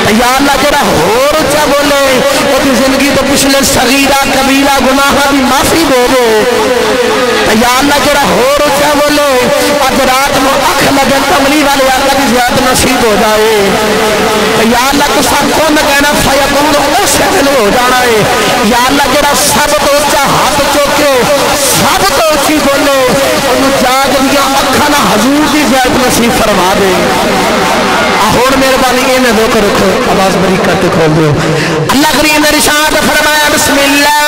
یا اللہ جڑا ہور اچھا بولے وہ دی زندگی تو پچھلے صغیرہ کبیرہ گناہ دی معافی دے دے یا اللہ جڑا ہور اچھا بولے اج رات میں اکھ لگن کملی والے آقا دی زیادت نصیب ہو جائے یا اللہ تو سب کو نہ کہنا فیکون اس شکل ہو جانا ہے یا اللہ جڑا سب تو اچھا ہاتھ چوکے سب تو اچھی بولے انہوں جاگ دیا اکھا نہ حضور دی زیادت نصیب فرما دے آہور مہربانی انہیں دو کر رکھو آواز بری کرتے کھول دو اللہ کریم نے رشاد فرمایا بسم اللہ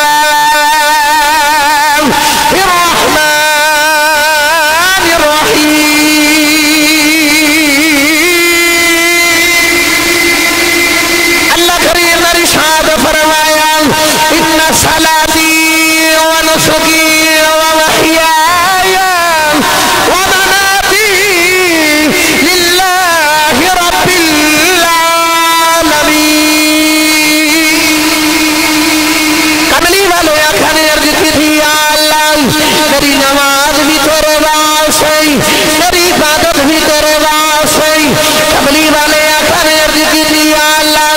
الرحمن الرحیم اللہ کریم نے رشاد فرمایا ان صلاتی و نسکی و محیای و مناتی للہ رب العالمین کملی والے آخر عرض کی تھی یا اللہ میری نماز بھی تیرے واسطے میری عبادت بھی تیرے واسطے کملی والے آخر عرض کی تھی یا اللہ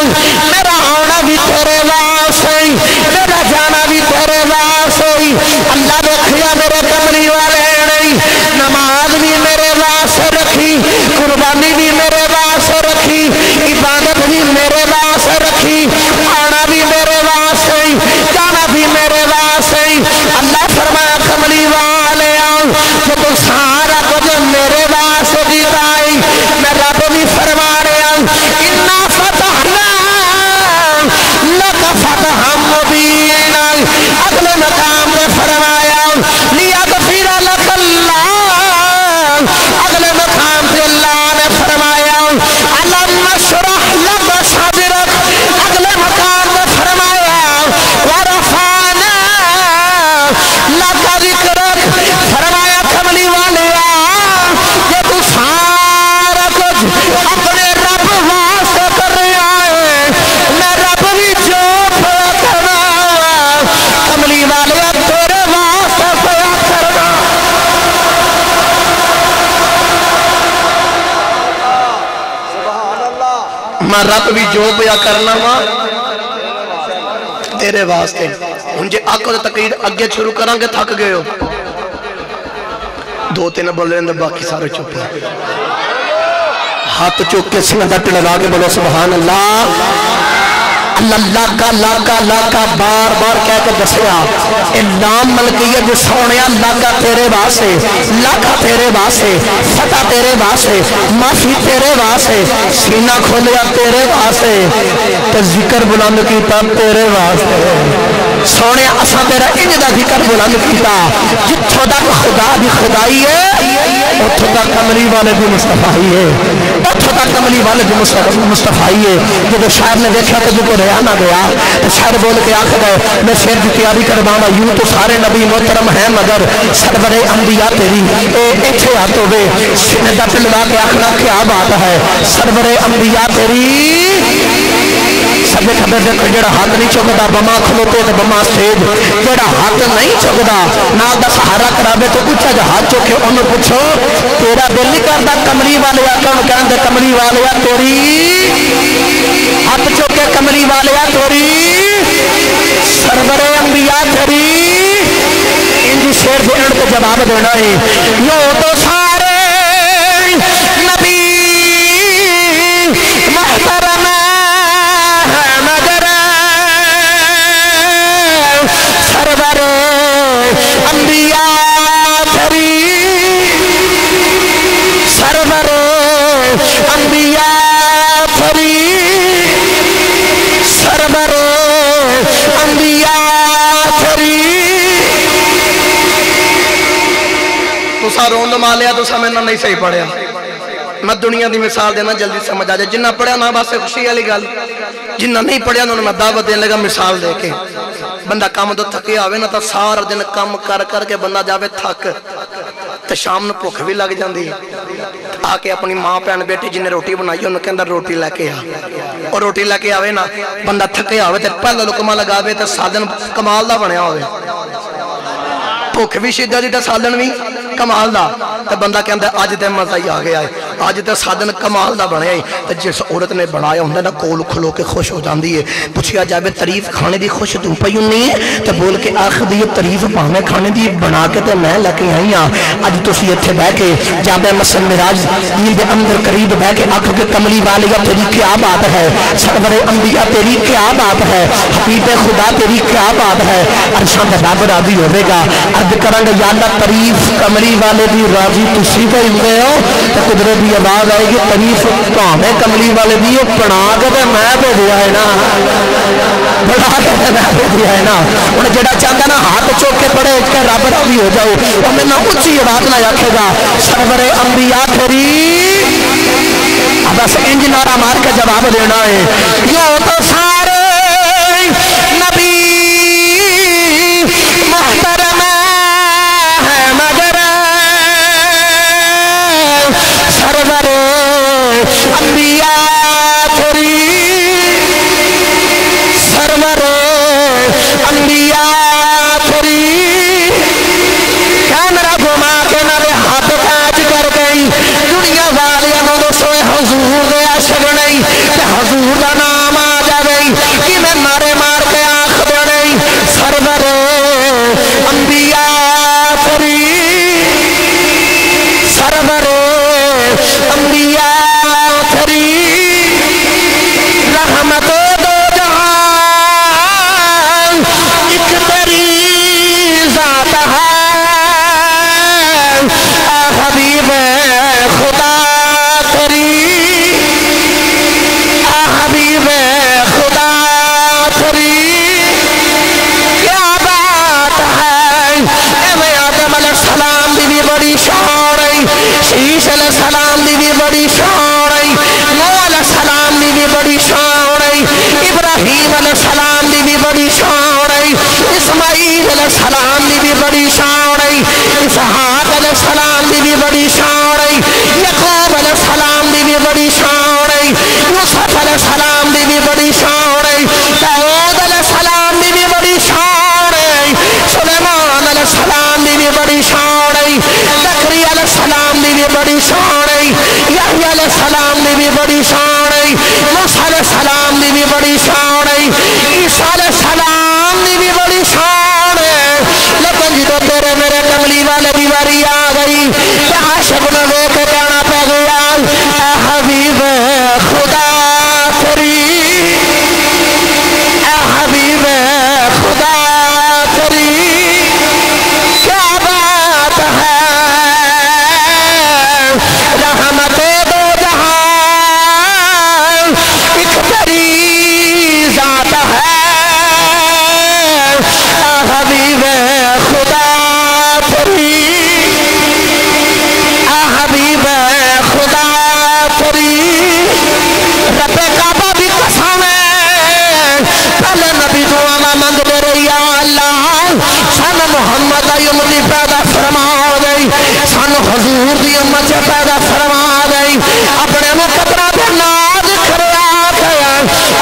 میرا آنا بھی تیرے واسطے میرا جانا بھی تیرے واسطے اللہ دیکھیا میرے کملی والے نہیں نماز بھی میرے واسطے رکھی قربانی بھی میرے واسطے رکھی عبادت بھی میرے واسطے رکھی آنا بھی میرے واسطے جانا بھی میرے واسطے اللہ فرمایا کملی والے جب سارا کچھ میرے واسطے دی رائی میں رب بھی فرما رہا انا فتحنا لک فتحا مبینا اگلے مقام میں فرمایا لیغفر لک اللہ اگلے مقام سے اللہ نے فرمایا علم نشرح لک صدرک اگلے مقام میں فرمایا ورفعنا لک ذکرک فرمایا کملی والے یہ تو سارا کچھ اپنے رب واسطے کر رہا ہے میں رب بھی جو کرنا کملی والے تیرے واسطے پیا کرنا میں رب بھی جو پیا کرنا وا تیرے واسطے ہن جے آکو تقریر اگے شروع کراں گے تھک گئے ہو دو تین بولے اندر باقی سارے چپ ہیں ہاتھ چوک کے سینہ ڈٹ لگا کے بولو سبحان اللہ اللہ لاکا بار بار کہہ کے دسیا اے نام ملکیت جو سونیا لاکا تیرے واسے لاکا تیرے واسے فتح تیرے واسے معافی تیرے واسے سینہ کھولیا تیرے واسے تے ذکر بلند کیتا تیرے واسے سونے اساں تیرا انج دا ذکر بلند کیتا جتھوں تک خدا دی خدائی ہے اتھوں تک کملی والے دی مصطفی ہے اتھوں تک کملی والے دی مصطفی ہے جب شاعر نے دیکھا کہ جو رہا نہ گیا شاعر بول کے آخر ہے میں شعر کی تیاری کروانا یوں تو سارے نبی محترم ہیں مگر سرور انبیاء تیری ایتھے ہاتھ ہوئے سینے ڈٹ لگا کے آخنا کیا بات ہے سرور انبیاء تیری سبے خبر دیکھو جڑا ہاتھ نہیں چکدا بما کھلوتے تو بما سید جڑا ہاتھ نہیں چکدا نال دا سہارا کرابے تو اونچا جا ہاتھ چوکے انہوں پوچھو تیرا دل نہیں کردا کملی والے کون کہندے کملی والے تیری ہاتھ چوکے کملی والے تیری سرور انبیاء تیری ان شعر کے اینڈ کو جواب دینا ہے یوں تو سارے نبی محترم سرور انبیاء تیری سرور انبیاء تیری سرور انبیاء تیری تو سا رون مالیا تو سا میں نہیں صحیح پڑھیا میں دنیا دی مثال دینا جلدی سمجھ آ جائے جنہ پڑھیا نا باسے خوشی علی گل جنہ نہیں پڑھیا انہوں نے میں دعوت دینے لگا مثال دے کے بندہ کام تو تھکے آوے نا تا سارا دن کام کر کے بندہ جاوے تھک تو شام نے بھوک بھی لگ جاندی آ کے اپنی ماں بہن بیٹی جن نے روٹی بنائی ان کے اندر روٹی لے کے آ اور روٹی لے کے آوے نا بندہ تھکے آوے تو پہلا لقمہ لگاوے تو سالن کمال دا بنیا ہوئے بھوک بھی شدت دی تے سالن بھی کمال دا تے بندہ کہندا اج تے مزہ ہی آ گیا ہے अज तो साधन कमाल का बनया ही तो जिस औरत ने बनाया होंगे ना कोल खलो के खुश हो जाती है पूछा जाए तारीफ खाने की खुश तू पई होनी है तो बोल के आखदी है तारीफ भावें खाने की बना के तो मैं लैके आई हाँ अज तुम इतने बह के जाबे मसन मिराज दिल के अंदर करीब बह के आख के कमली वालिया तेरी क्या बात है सरवरे अंबिया तेरी क्या बात है हबीबे खुदा तेरी क्या बात है अरशां दा रब राजी होगा अर्ज करांगे या अल्लाह तारीफ कमली वाले दी राजी तुसी पे हुंदे हो तो कुदरत की आवाज आएगी तारीफ भावें कमली वाले दी बना के तो मैं भेजा है ना बना के मैं भेजा है ना हुण जेड़ा चाहता ना हाथ चुक के पड़े उसके रब राजी हो जाओ और मैं उच्ची आवाज ना आखेगा सरवरे अंबिया तेरी बस इंज नारा मार के जवाब देना है यो तो सारे नबी मुहतरम है मगर सरवरे अंबिया तेरी सरवरे अंबिया तेरी कैमरा घुमा के नाले हाथ कैच कर गई दुनिया वालिया दोस्तों हजूर दे आशिक नहीं हजूर का नाम आ जाए कि मैं नारे मार के आख दे सरवरे अंबिया तेरी सरवरे अंबिया तेरी रहमत दो जहां एक तेरी जात है हबीब खुदा तेरी हबीब खुदा तेरी क्या बात है एवं आदम अलैहिस्सलाम दी भी बड़ी शान है शीश अलैहिस्सलाम दी भी बड़ी शान है नूह अलैहिस्सलाम दी भी बड़ी शान है इब्राहीम अलैहिस्सलाम दी भी बड़ी शान है इस्माईल अलैहिस्सलाम दी भी बड़ी शान है इसहाक अलैहिस्सलाम दी भी बड़ी शान है याकूब अलैहिस्सलाम दी भी बड़ी शान है यूसुफ अलैहिस्सलाम दी भी बड़ी शान है दाऊद अलैहिस्सलाम दी भी बड़ी शान है सुलेमान अलैहिस्सलाम दी भी बड़ी शान है जकरिया अलैहिस्सलाम दी भी बड़ी शान है यहया अलैहिस्सलाम दी भी बड़ी शान है मूसा अलैहिस्सलाम दी भी बड़ी शान है ईसा अलैहिस्सलाम दी भी बड़ी शान है लेकिन जो तेरे मेरे कमली वाले की बारी आ गई आशिक ने देख के कहना पै गया हबीब खुदा तेरी हबीब खुदा तेरी क्या बात है रहमत दो जहां एक तेरी जात है हबीब खुदा तेरी हबीब खुदा तेरी रब्बे काबा भी कसम है पहले नबी दुआ मंगते रही अल्लाह सन मुहम्मद दी उम्मत पैदा फरमा गई सन हजूर दी उम्मत पैदा फरमा गई अपने मुकद्दरा दे नाज करवा गया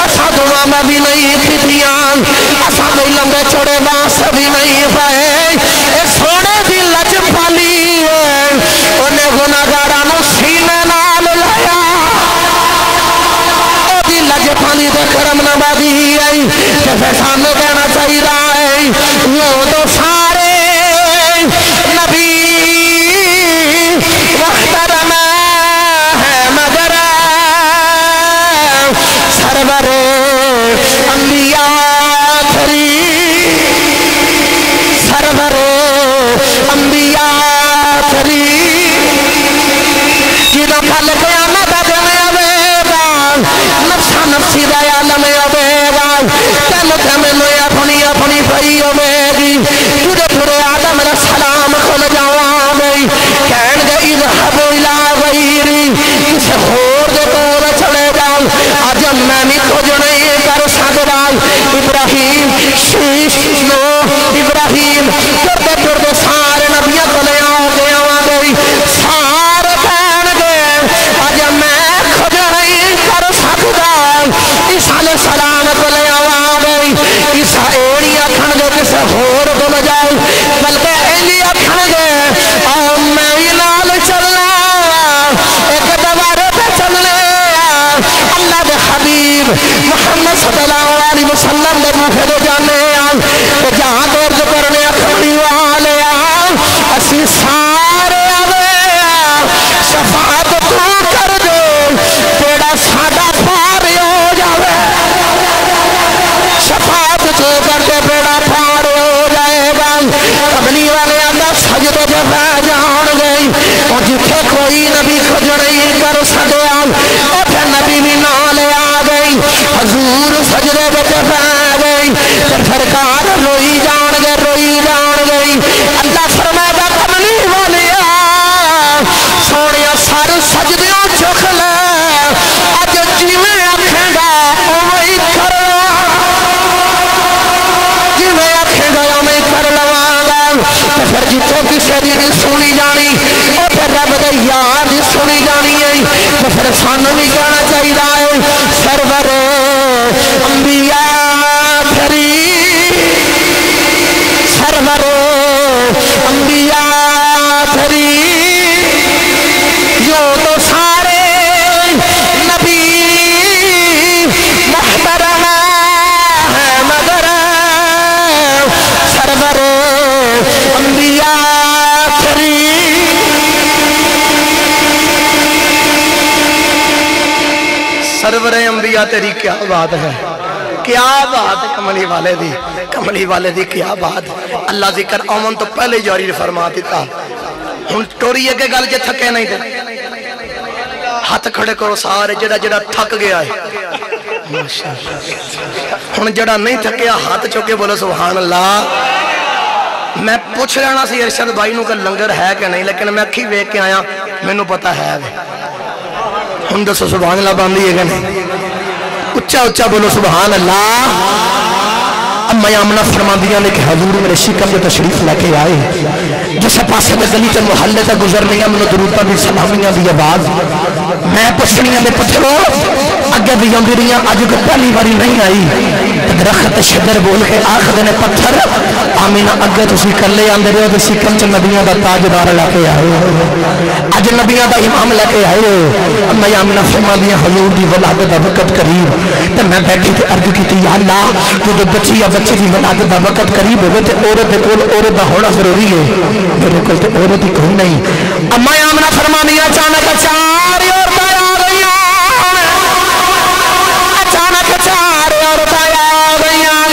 असा दुआ में भी नहीं कीतियां असा कोई लंबे चौड़े बांस भी नहीं पाए सोने दी लज पाली उन्हें गुनाहगारां नूं सीने नाल लाया ओदी लज पाली दे करम नवाजी आई ते फिर सानू कहना चाहिए वो तो सारे नबी मुहतरम है मगर सरवरे अंबिया तेरी सरवरे अंबिया तेरी जिदों कल क़यामत दा दिन आवेगा नफ्सा नफ्सी दा आलम आवेगा तेन ते मैनू अपनी अपनी पई होवेगी तुरे तुरे आदम अलैहिस्सलाम खुल जावांगे कहणगे इज़हबू इला गैरी किसे होर दे कोल चले जाओ अज मैं भी कुछ नहीं कर सकदा इब्राहीम शीश नूह इब्राहीम तुरते तुरते सारे नबियां कोले आवांगे सारे कहणगे अज मैं कुछ नहीं कर सकदा ईसा अलैहिस्सलाम कोले आवांगे ईसा एड़ी आखणगे किसे होर कोल जाओ बल्कि इंज आखणगे आओ मैं भी नाल चलना एकदम वसल्लम दे मुखे दे जाने ते जहां दर्द करने कमली वाले असी सारे आवे शफाअत तू कर दे तेरा साडा पार हो जावे शफाअत तू कर दे बेड़ा पार हो जाएगा कमली वाले आंदा सजदे च पै जान गई और जिथे कोई नबी खुद नहीं कर सकया उथे नबी भी नाल आ गई हजूर सजदे विच पै गई ते सरकार रोई जान गई अल्लाह फरमाएगा कमली वालिया सोनिया सर सजदियों चुक ले अज जिवें आखेगा उवें ही कर जिवें आखेगा उवें ही कर लवांगा ते फिर जिथों किसी दी नहीं सुनी जानी उथे रब दे यार दी सुनी जानी है ते फिर सानू भी कहना चाहिए है सरवर अंबिया सरवर अंबिया धरी यो तो सारे नबी महतरम है मगर सरवर अंबिया धरी सरवर अंबिया तेरी क्या बात है क्या बात कमली वाले दी क्या बात अल्लाह जिक्र आवन तो पहले ही जारी फरमा दिता हुण टोरी अगे गल जे थके नहीं थे हाथ खड़े करो सारे जेड़ा जेड़ा थक गया है माशाअल्लाह हुण जेड़ा नहीं थकिया हाथ चुके बोलो सुभान अल्लाह मैं पूछ लेना सी अरशद भाई नूं कि लंगर है कि नहीं लेकिन मैं अखी वेख के आया मैनू पता है हुण दसो सुभान अल्लाह बांधी है कि नहीं उच्चा उच्चा बोलो सुभान अल्लाह अम्मा आमना फरमांदियां ने कि हजूर मेरे शिकम जो तशरीफ लेके आए जिस पासे में गली ते मुहल्ले तक गुजरनी मैंने दरूदां दी सलामियां दी आवाज मैं पुछनियां दे पुत्रो अगे भी आंदी रही अज को पहली बारी नहीं आई दरख्त शजर बोल के आखदे ने पत्थर आमीना अगे तुसी कल्ले आंदे रहे हो शिकम च नबियां दा ताजदार लेके आए अज नबियां दा इमाम लेके आए हो अम्मा आमना फरमांदियां हजूर दी वलादत दा वक्त करीब ते मैं बैठी ते अर्ज कीती या अल्लाह जो बच्ची या बच्चे की वलादत दा वक्त करीब होवे ते औरत दे कोल औरत दा होना जरूरी है मेरे कोल ते औरत ही कोई नहीं अम्मा आमना फरमांदियां अचानक चार औरतां आ गईयां अचानक चार औरतां आ गईयां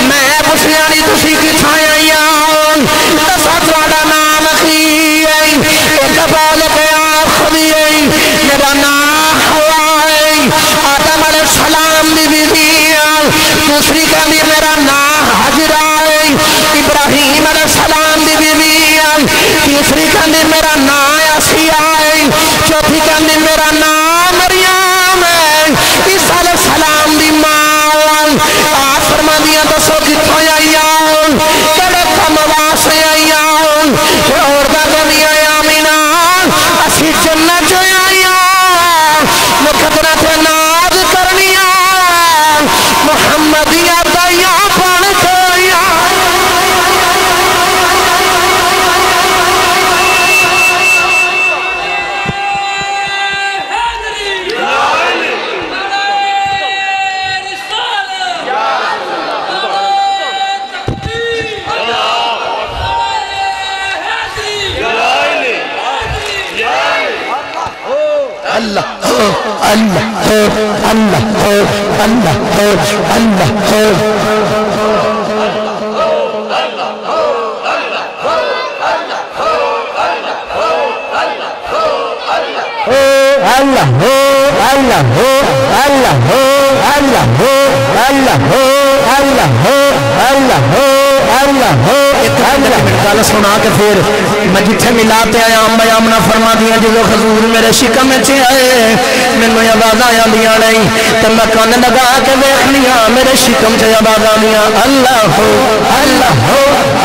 मैं पुछया नहीं तुसी किथां आईयां दसा तुहाडा नाम की है एक बोल के आखदी है मेरा नाम हवा है आदम अलैहि सलाम दी बीवी दूसरी कहती मेरा नाम हाजिरा है इब्राहिम अलैहि सलाम दी बीवी तीसरी कहती मेरा नाम आसिया है चौथी कहती मेरा नाम मरियम है ईसा अलैहि सलाम दी मां आप फरमांदियां दसो कित्थों आईयां केड़े कम वास्ते आईयां औरतां कहंदियां आमीना असीं जन्नत च आईयां मुकद्दरा ते नाज करनियां मुहम्मदिया दया बन गया अल्लाह अल्लाह अल्लाह अल्लाह गल सुना के फिर मैं जिथे मिलाते आया अम्मा आमना फरमा दिया जो हजूर मेरे शिकम च आए मैनू आवाज़ा आंदियां नहीं तो मैं कन लगा के वेख लिया मेरे शिकम च आवाज़ आंदियां अल्लाह हो अल्लाह हो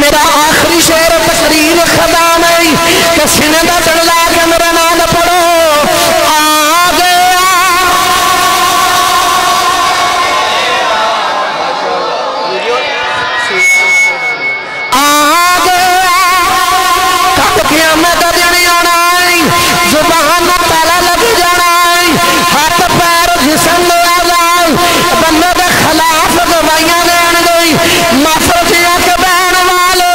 میرا آخری شعر تقریر خدام ہے کہ سینے دا چڑھلا کے میرا نام پڑھو آ گیا آ گیا کب قیامت دن آنا زبان نہ تالا لگ جانا ہاتھ پیر جسم لے آ بندے کے خلاف گوائیاں دین گئی معافی کیا کہ بہن والو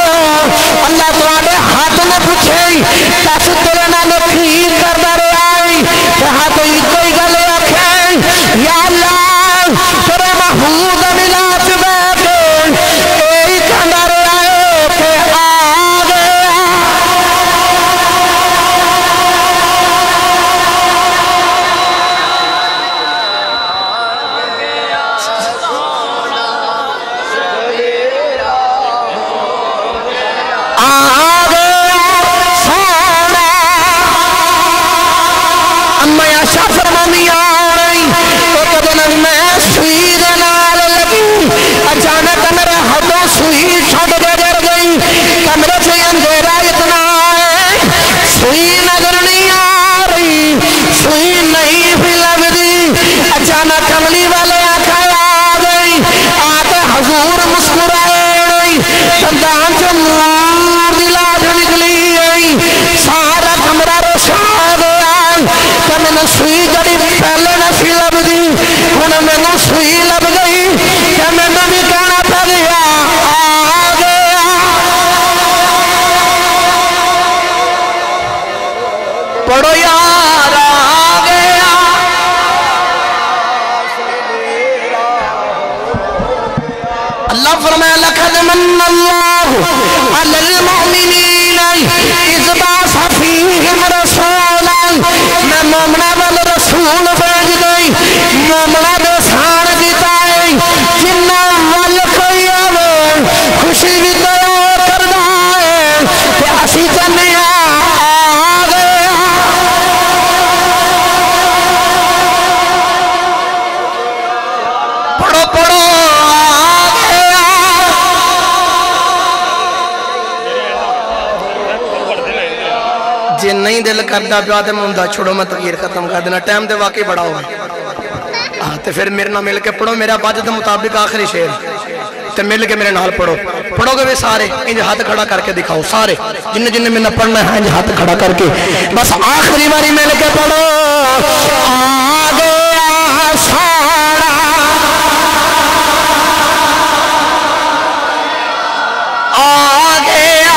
اللہ تمہارے ہاتھ نے پوچھے دس تیرے نال کی کردا رہا کہ ہاتھ کوئی گل آکھے یا اللہ تیرے محبوب ملا چ بیٹھ اے کہندا رہا ہے کہ آ گیا سوئی جڑی پہلے نہ سی لب دی ہن مینوں سوئی لب گئی کہ مینوں بھی کہنا پہ گیا آ گیا پڑھو یار آ گیا اللہ فرمایا لقد من اللہ علی المؤمنین اذ بعث فیہم رسولا میں مومنہ وال رسول بھیج گئی مومنہ دے سان دیتا ہے جنہ وال کوئی آوے خوشی بھی تیار کرنا ہے کہ اسی جنہیں آ گیا پڑھو پڑھو آ گیا جی نہیں دل کردہ پیا تے مندہ چھوڑو میں تغیر ختم کر دینا ٹائم دے واقعی بڑا ہوگا تے پھر میرے نہ مل کے پڑھو میرا باج دے مطابق آخری شعر تے مل کے میرے نال پڑھو پڑھو گے بھی سارے انج ہاتھ کھڑا کر کے دکھاؤ سارے جن جن میں نہ پڑھنا ہے انج ہاتھ کھڑا کر کے بس آخری باری مل کے پڑھو آ گیا سارا آ گیا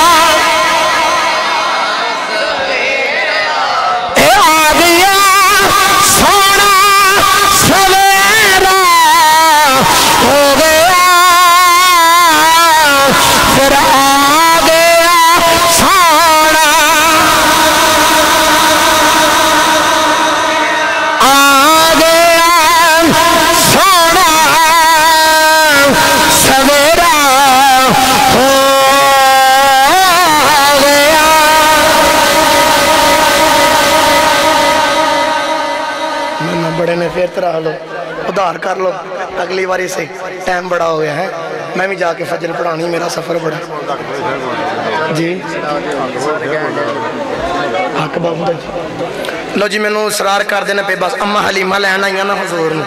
لو ادھار کر لو اگلی باری سے ٹائم بڑا ہو گیا ہے میں بھی جا کے فجر پڑھانی میرا سفر بڑا جی حق بابو لو جی میں نو اسرار کر دینا پہ بس اما حلیمہ لینا ہی نا حضور نے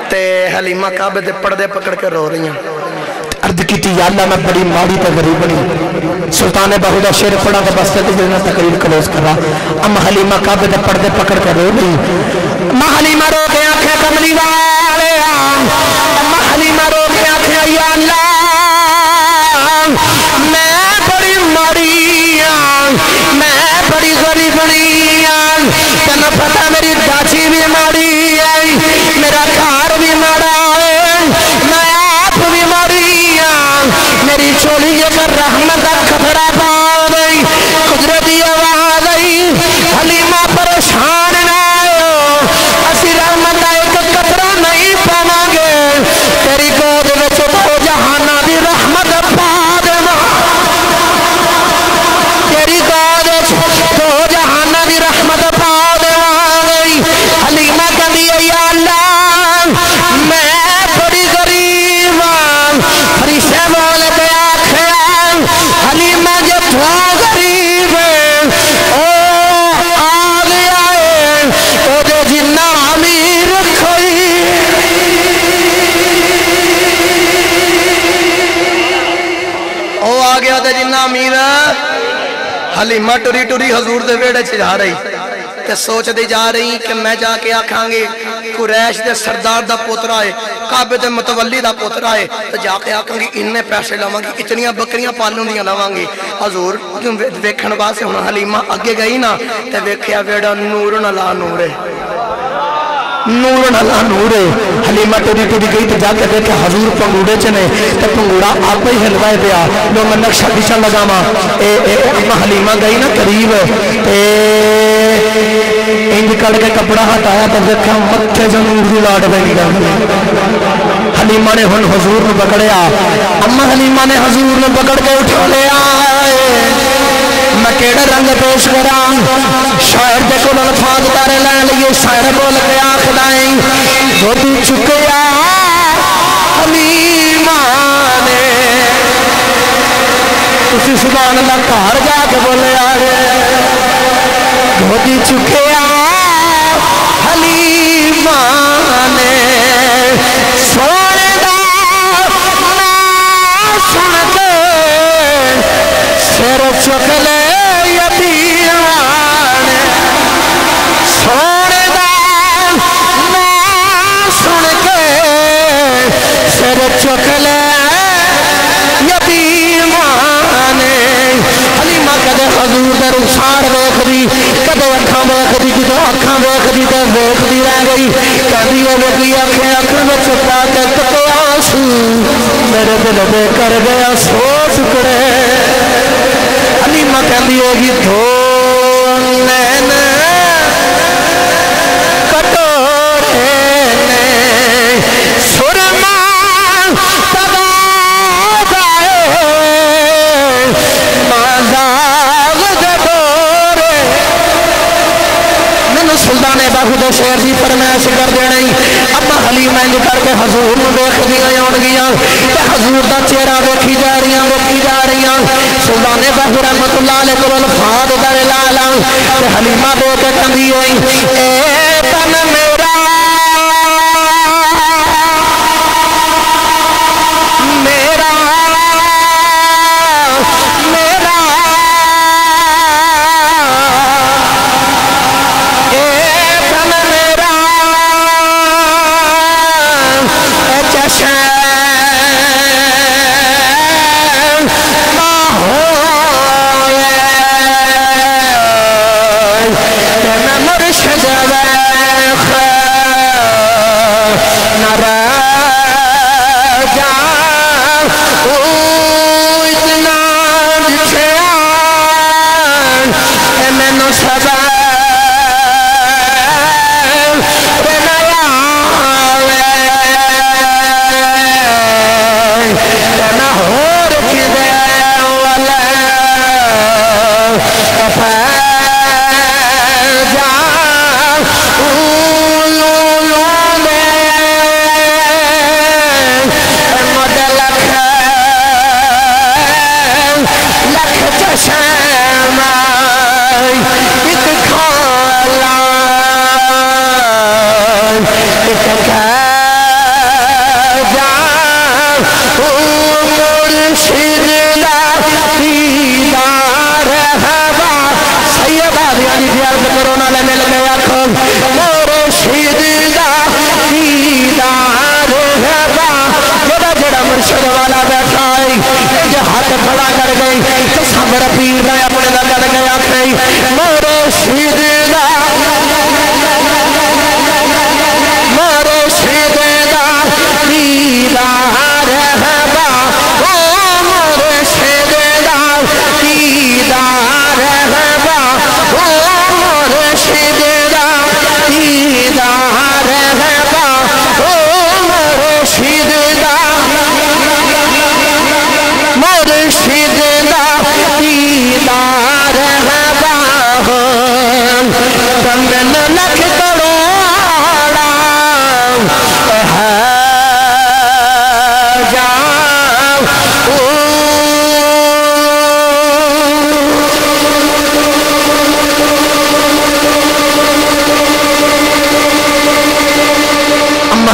تے حلیمہ کعبے دے پردے پکڑ کے رو رہی ہیں عرض کی تھی یا اللہ میں بڑی ماڑی تے غریب بنی سلطان بہودہ شیر پڑھا تو بس تے دینا تقریر کلوز کر رہا اما حلیمہ کعبے دے پردے پکڑ کے رو رہی اما حلیمہ رو کے آنکھیں کملی والے اما حلیمہ رو کے آنکھیں یا اللہ میں بڑی ماڑی میں بڑی غریب بنی تنہا پتہ میری داچی بھی ماڑی میرا گھر بھی ماڑا ہے میں آپ بھی ماڑی میری چولی پر رحمت کا کپڑا پا گئی قدرتی آواز آئی حلیمہ پریشان نہ ہو اسی رحمت کا ایک کپڑا نہیں پانا گے تیری گود وچ تو جہانا دی رحمت پا دینا تیری گود وچ تو جہانا دی رحمت پا دینا گئی حلیمہ کہندی ہے یا اللہ میں आ गया तो जिन्ना अमीर हलीमा टुरी टुरी हजूर दे वेड़े च जा रही ते सोचती जा रही कि मैं जाके आखांगी कुरैश दे सरदार दा पोतरा है, काबे दे मुतवल्ली दा पोतरा है, तो जाके आखांगी इन्ने पैसे लवांगी, इतनियां बकरियां पालूं दियां लवांगी। हजूर वेखण वास्ते हुण हलीमा अगे गई ना ते वेख्या वेड़ा नूर अला नूर है, नूर अला नूर है। हलीमा टुरी टुरी गई तो जाके देखा हजूर पंगूड़े च ने ते पंगूड़ा आप ही हिलवाए पिया। लो मैं नक्शा दिशा लगावा हलीमा गई ना करीब ते इंज कड़ के कपड़ा हटाया तो देखा मत्थे से नूर की लाट पै गई। हलीमा ने हुण हजूर नूं पकड़िया, अम्मा हलीमा ने हजूर नूं पकड़ के उठा लिया। मैं केड़ा रंग पेश करा, शायर दे कोल अल्फाज तारे लै लिए, शायर बोल के आखदा है गोदी चुकिया हलीमा ने, तुसी सुभान अल्लाह घर जाके बोले गोदी चुकिया हलीमा ने, सोने दा नाम सुन के सिर चुक ले यतीमा ने, सोने दा नाम सुन के सिर चुक ले यतीमा ने। हलीमा कदे हजूर दे रुखसार वेखदी, कदे अखां वेखदी, जो अखां वेखदी तो वेखदी रह गई। कहदी लगी आखे अख विच पा के आंसू मेरे दिल दे कर गया सो टुकड़े। हलीमा कहदी होगी धो नैन कटोरे ने सुरमा तबा जाए माज़ाग दे डोरे। मैनू सुल्ताने बाहू दे शेर की फरमाइश कर देनी। अम्मा हलीमा इंज करके हजूर नूं वेखदियां आउणगियां ते हजूर दा चेहरा वेखी जा रही। सुल्ताने बाहू रहमतुल्लाह अलैह कोल अल्फाज दे ला ला ते हलीमा दे के कहंदी होई ए तन मेरा मेरा मेरा ए तन मेरा जशन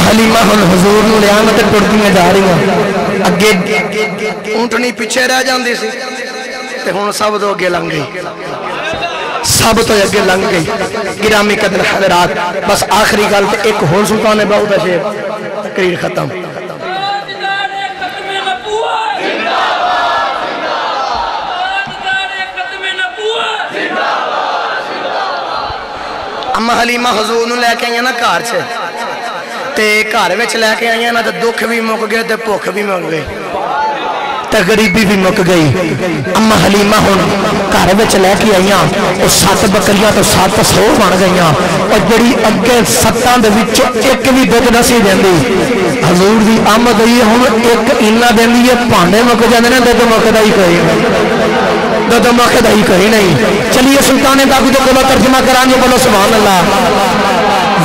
हलीमा हुण हजूर नूं लिया ते टुरदियां जा रही। اگے اونٹنی پیچھے رہ جاندی سی تے ہن سب تو اگے لنگ گئی سب تو اگے لنگ گئی گرامی قدر حضرات بس آخری گل تے ایک ہور سلطان باہو دا شعر تقریر ختم اما حلیمہ حضور نو لے کے آئیاں نا گھر چ تے گھر وچ لے کے آئیاں نا تے دکھ بھی مک گئے تے بھوک بھی مک گئی تے غریبی بھی مک گئی اما حلیمہ ہن گھر وچ لے کے آئیاں او 7 بکریاں تو 7 سو بن گئیاں اور جڑی اگے 7 دے وچوں ایک بھی دکھ نہ سی دیندی حضور دی آمد ہوئی ہن ایک اینا دیندی ہے بھانڈے مک جاندے نے تے مکدا ہی کوئی دو موقع ہی کہیں نہیں چلیے سلطان باہو دے کولوں ترجمہ کرانگے بولو سبحان اللہ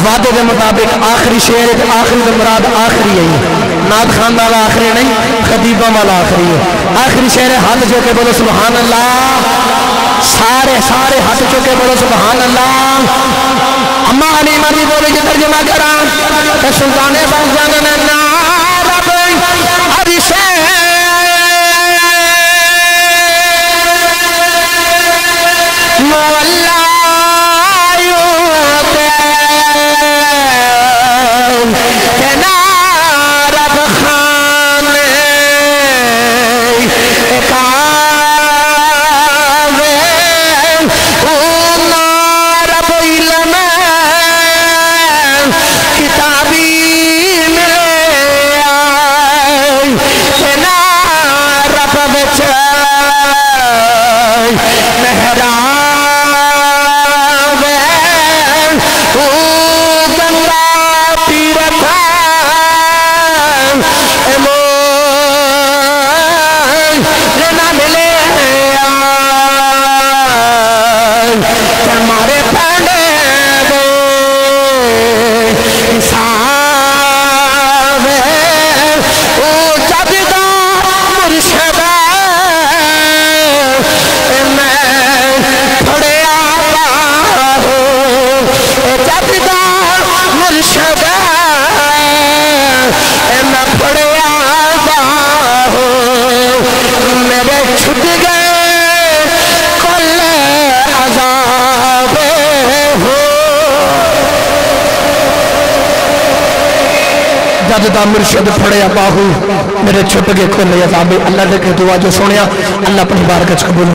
وعدے دے مطابق آخری شعر آخری دے مراد آخری ہے نعت خان والا آخری نہیں خطیبہ والا آخری ہے آخری شعر ہاتھ چوکے بولو سبحان اللہ سارے ہاتھ چوکے بولو سبحان اللہ اما حلیمہ دی بولے جو ترجمہ کران کہ سلطان باہو جانے میں نعرب عرشے مولا یوتے کہ نعرب خانے کعوے نعرب علم کتابی میں آئی کہ نعرب بچے مہران جد مرشد پھڑیا باہو میرے چھٹ کے کھولے عذاب اللہ دے کے دعا جو سنیا اللہ اپنی بارگاہ قبول